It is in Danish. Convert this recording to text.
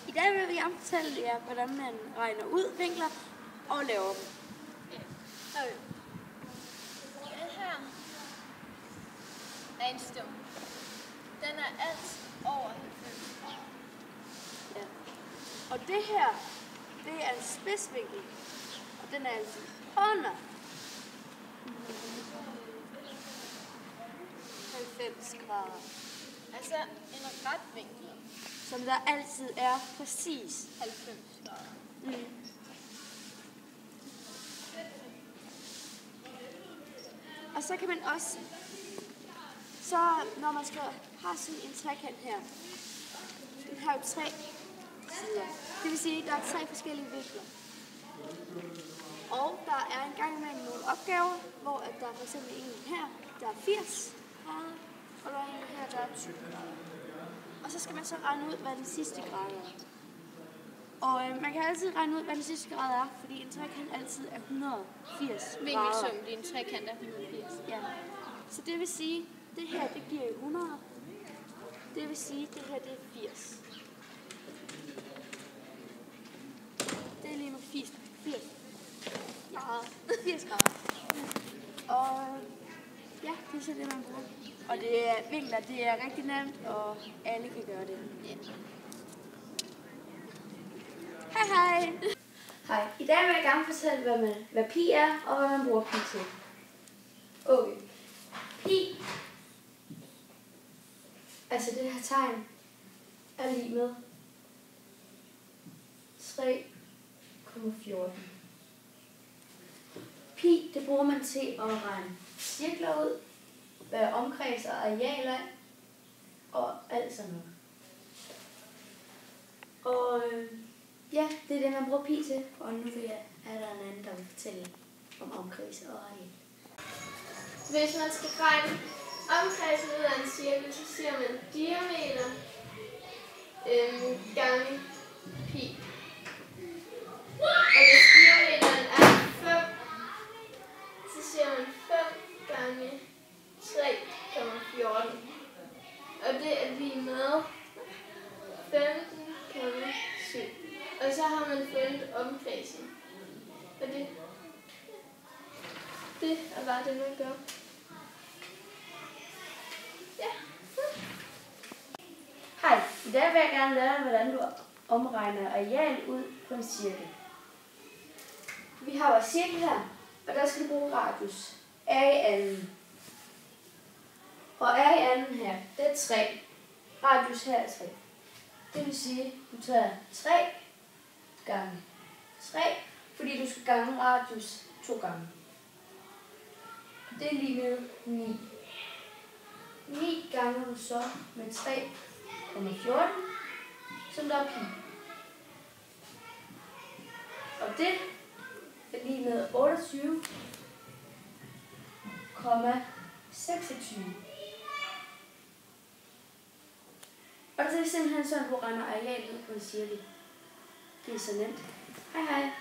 I dag vil jeg fortælle jer, hvordan man regner ud vinkler og laver dem. Ja. Okay. Den her er en stum. Den er alt over 90. Ja. Og det her, det er en spidsvinkel, og den er altså under 90 grader. Altså en ret vinkel. Som der altid er præcis 90 grader. Mm. Og så kan man også, når man skal have sådan en trekant her, den har jo 3 sider. Det vil sige, at der er 3 forskellige vinkler. Og der er en gang imellem nogle opgaver, hvor at der er for eksempel en her, der er 80 grader, og der er en her, der er 20 grader. Og så skal man så regne ud, hvad den sidste grad er. Og man kan altid regne ud, hvad den sidste grad er, fordi en trekant altid er 180 grader. Vinkelsummen i en trekant er 180. Ja. Så det vil sige, det her det giver 100. Det vil sige, det her det er 80. Det er lige med 80 grader. 80 grader. Og ja, det er så det, man bruger. Og det er vinkler, det er rigtig nemt, og alle kan gøre det. Ja. Hej hej! Hej, i dag vil jeg gerne fortælle, hvad pi er, og hvad man bruger pi til. Okay. Pi, altså det her tegn, er lige med 3,14. Pi, det bruger man til at regne cirkler ud, hvad omkreds og areal er, og alt sådan noget. Og ja, det er det, man bruger pi til, og nu er der en anden, der vil fortælle om omkreds og areal. Hvis man skal regne omkredsen ud af en cirkel, så siger man diameter gange pi. Og hvis diameteren er 5, så siger man 5 gange 3,14. Og det er lige med 15,7. Og så har man fundet omkredsen. Og det er bare det, man gør. Ja. Hej, i dag vil jeg gerne lære dig, hvordan du omregner areal ud på en cirkel. Vi har vores cirkel her, og der skal du bruge radius. A i anden. Og A i anden her, det er 3. Radius her er 3. Det vil sige, at du tager 3 gange 3, fordi du skal gange radius 2 gange. Det er lige med 9. 9 gange du så med 3,14, som der er pi. Og det er lige med 28,26. Og det er simpelthen sådan, at du regner areal ud på en cirkel. Det er så nemt. Hej hej.